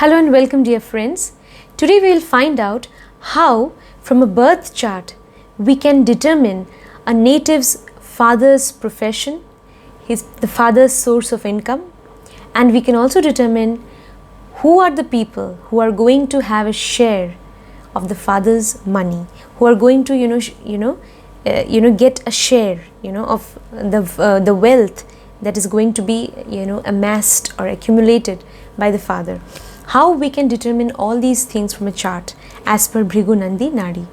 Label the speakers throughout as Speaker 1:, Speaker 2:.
Speaker 1: Hello and welcome, dear friends. Today we will find out how from a birth chart we can determine a native's father's profession, the father's source of income, and we can also determine who are the people who are going to have a share of the father's money, who are going to get a share of the wealth that is going to be amassed or accumulated by the father. How we can determine all these things from a chart as per Bhrigu Nandi Nadi.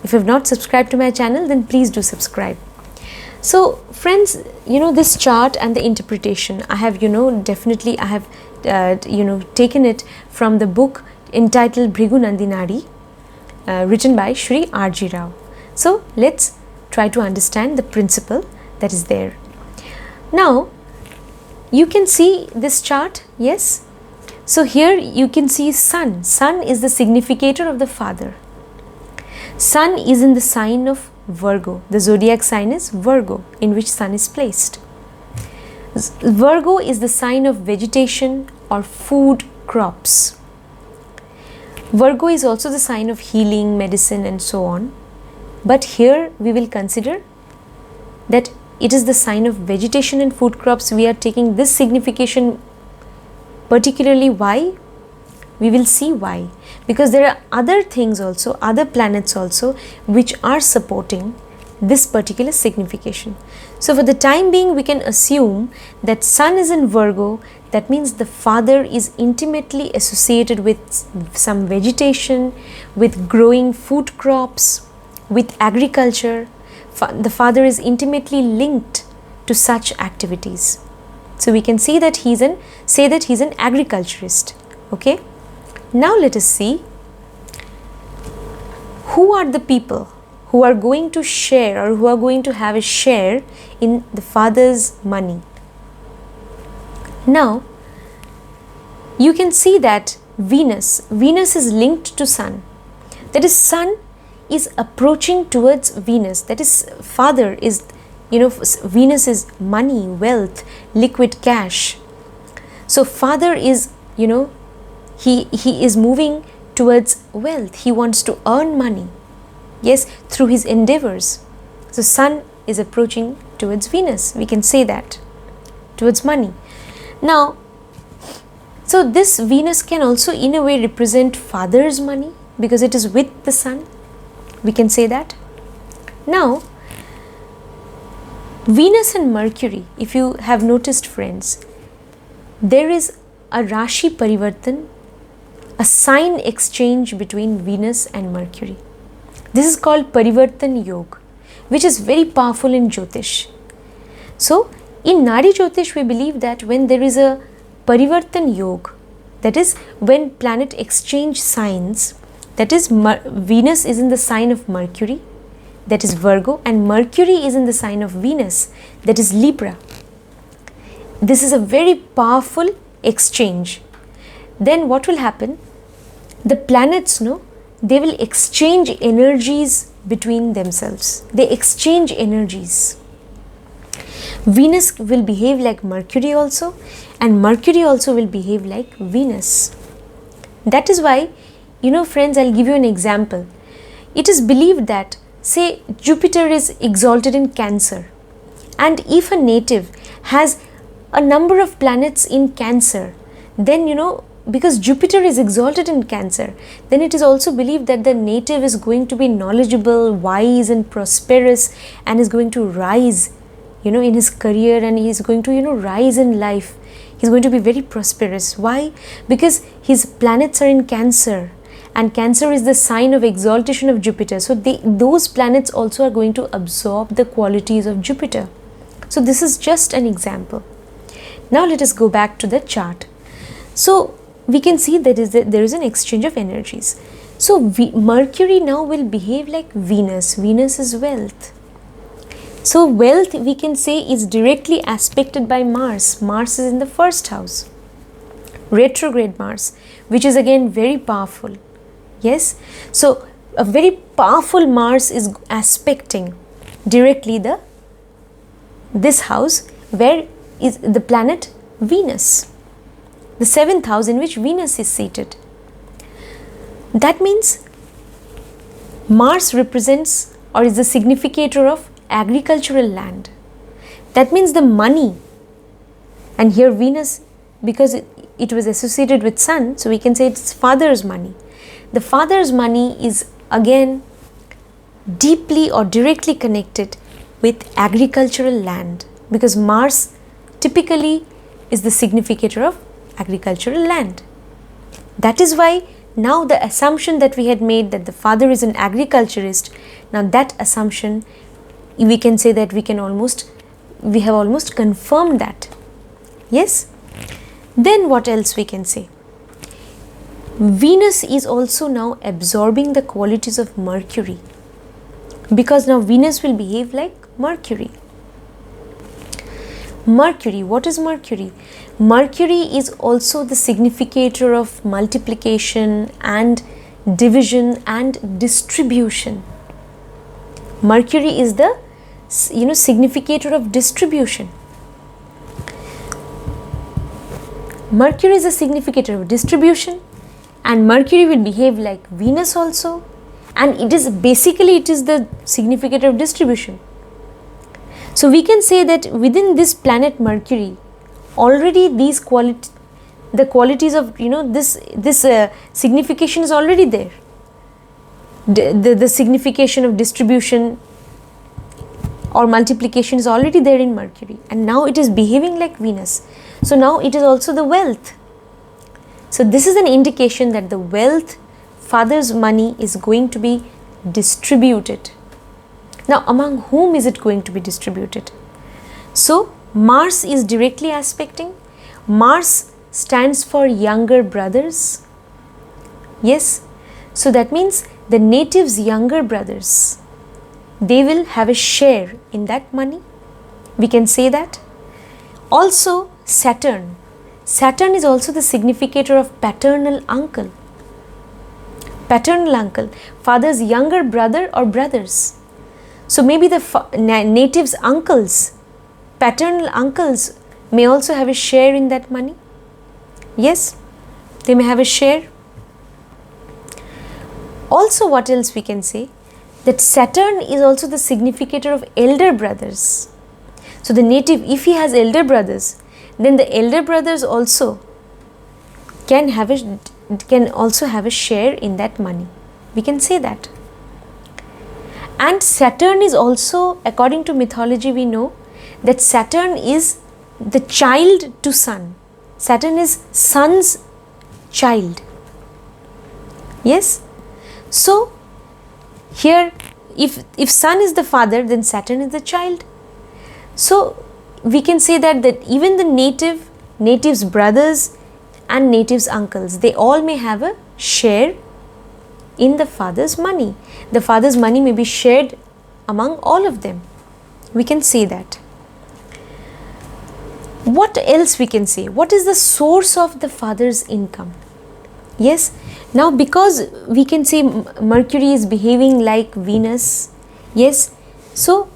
Speaker 1: If you have not subscribed to my channel, then please do subscribe. So friends, this chart and the interpretation, I have taken it from the book entitled Bhrigu Nandi Nadi, written by Shri R.G. Rao. So let's try to understand the principle that is there. Now you can see this chart, yes? So here you can see Sun. Sun is the significator of the father. Sun is in the sign of Virgo. The zodiac sign is Virgo, in which Sun is placed. Virgo is the sign of vegetation or food crops. Virgo is also the sign of healing, medicine and so on. But here we will consider that it is the sign of vegetation and food crops. We are taking this signification particularly. Why? We will see why. Because there are other things also, other planets also, which are supporting this particular signification. So for the time being, we can assume that Sun is in Virgo. That means the father is intimately associated with some vegetation, with growing food crops, with agriculture. The father is intimately linked to such activities. So we can say that he's an agriculturist. Okay. Now let us see who are the people who are going to share or who are going to have a share in the father's money. Now you can see that Venus is linked to Sun. That is, Sun is approaching towards Venus. That is, father is, Venus is money, wealth, liquid cash. So father is, he is moving towards wealth. He wants to earn money, yes, through his endeavors. So Sun is approaching towards Venus, we can say that, towards money. Now, so this Venus can also in a way represent father's money because it is with the Sun, we can say that. Now Venus and Mercury, if you have noticed, friends, there is a Rashi Parivartan, a sign exchange between Venus and Mercury. This is called Parivartan Yoga, which is very powerful in Jyotish. So in Nadi Jyotish, we believe that when there is a Parivartan Yoga, that is when planet exchange signs, that is Venus is in the sign of Mercury, that is Virgo, and Mercury is in the sign of Venus, that is Libra. This is a very powerful exchange. Then what will happen? The planets, they will exchange energies between themselves. They exchange energies. Venus will behave like Mercury also, and Mercury also will behave like Venus. That is why, friends, I'll give you an example. It is believed that, say, Jupiter is exalted in Cancer, and if a native has a number of planets in Cancer, then because Jupiter is exalted in Cancer, then it is also believed that the native is going to be knowledgeable, wise and prosperous, and is going to rise in his career, and he is going to rise in life. He is going to be very prosperous. Why? Because his planets are in Cancer, and Cancer is the sign of exaltation of Jupiter. So those planets also are going to absorb the qualities of Jupiter. So this is just an example. Now let us go back to the chart. So we can see that there is an exchange of energies. So Mercury now will behave like Venus. Venus is wealth. So wealth, we can say, is directly aspected by Mars. Mars is in the first house. Retrograde Mars, which is again very powerful. Yes, so a very powerful Mars is aspecting directly this house where is the planet Venus. the 7th house in which Venus is seated. That means Mars represents or is the significator of agricultural land. That means the money, and here Venus, because it was associated with Sun, so we can say it's father's money. The father's money is again deeply or directly connected with agricultural land, because Mars typically is the significator of agricultural land. That is why now the assumption that we had made that the father is an agriculturist, now that assumption we can say that we have almost confirmed that. Yes? Then what else we can say? Venus is also now absorbing the qualities of Mercury, because now Venus will behave like Mercury. Mercury, what is Mercury? Mercury is also the significator of multiplication and division and distribution. Mercury is the significator of distribution. Mercury is a significator of distribution, and Mercury will behave like Venus also, and it is the significator of distribution. So we can say that within this planet Mercury, already these the qualities of this signification is already there. The signification of distribution or multiplication is already there in Mercury, and now it is behaving like Venus. So now it is also the wealth. So this is an indication that the wealth, father's money, is going to be distributed. Now among whom is it going to be distributed? So Mars is directly aspecting. Mars stands for younger brothers. Yes, so that means the natives' younger brothers, they will have a share in that money. We can say that. Also Saturn. Saturn is also the significator of paternal uncle. Paternal uncle, father's younger brother or brothers. So maybe the natives' uncles, paternal uncles, may also have a share in that money. Yes, they may have a share. Also, what else we can say? That Saturn is also the significator of elder brothers. So the native, if he has elder brothers, then the elder brothers also can also have a share in that money. We can say that. And Saturn is also, according to mythology, we know that Saturn is the child to Sun. Saturn is Sun's child. Yes? So here, if Sun is the father, then Saturn is the child. So we can say that even the natives' brothers and natives' uncles, they all may have a share in the father's money. The father's money may be shared among all of them. We can say that. What else we can say? What is the source of the father's income? Yes, now because we can say Mercury is behaving like Venus, yes, so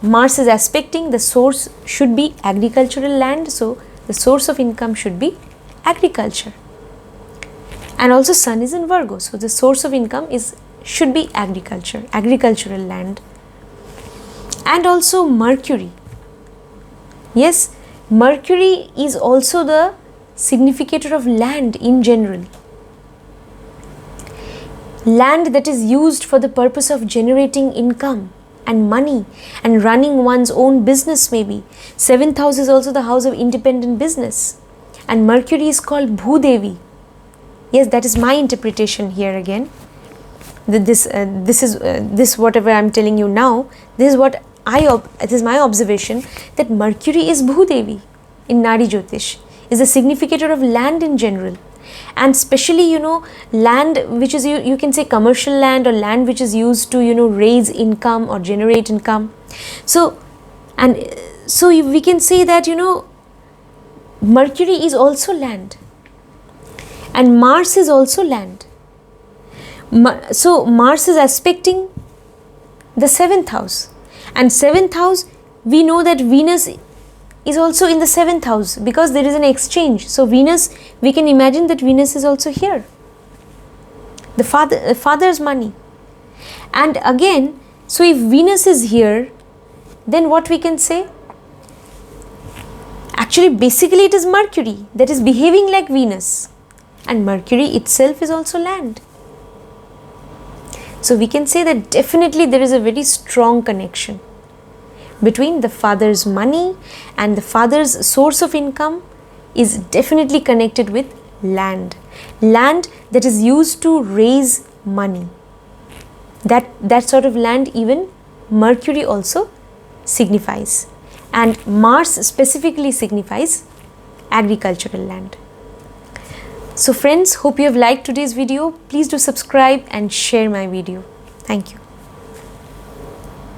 Speaker 1: Mars is aspecting, the source should be agricultural land, so the source of income should be agriculture. And also Sun is in Virgo, so the source of income should be agriculture, agricultural land. And also Mercury. Yes, Mercury is also the significator of land in general. Land that is used for the purpose of generating income and money and running one's own business maybe. 7th house is also the house of independent business. And Mercury is called Bhudevi. Yes, that is my interpretation here again. This whatever I am telling you now, this is my observation, that Mercury is Bhudevi in Nadi Jyotish, is the significator of land in general. And especially, land which is, you can say commercial land, or land which is used to, raise income or generate income. So we can say that, Mercury is also land. And Mars is also land. So Mars is aspecting the 7th house. And 7th house, we know that Venus is also in the 7th house because there is an exchange. So Venus, we can imagine that Venus is also here. The father's money. And again, so if Venus is here, then what we can say? Actually, basically it is Mercury that is behaving like Venus. And Mercury itself is also land. So we can say that definitely there is a very strong connection between the father's money and the father's source of income is definitely connected with land. Land that is used to raise money. That sort of land even Mercury also signifies. And Mars specifically signifies agricultural land. So friends, hope you have liked today's video. Please do subscribe and share my video. Thank you.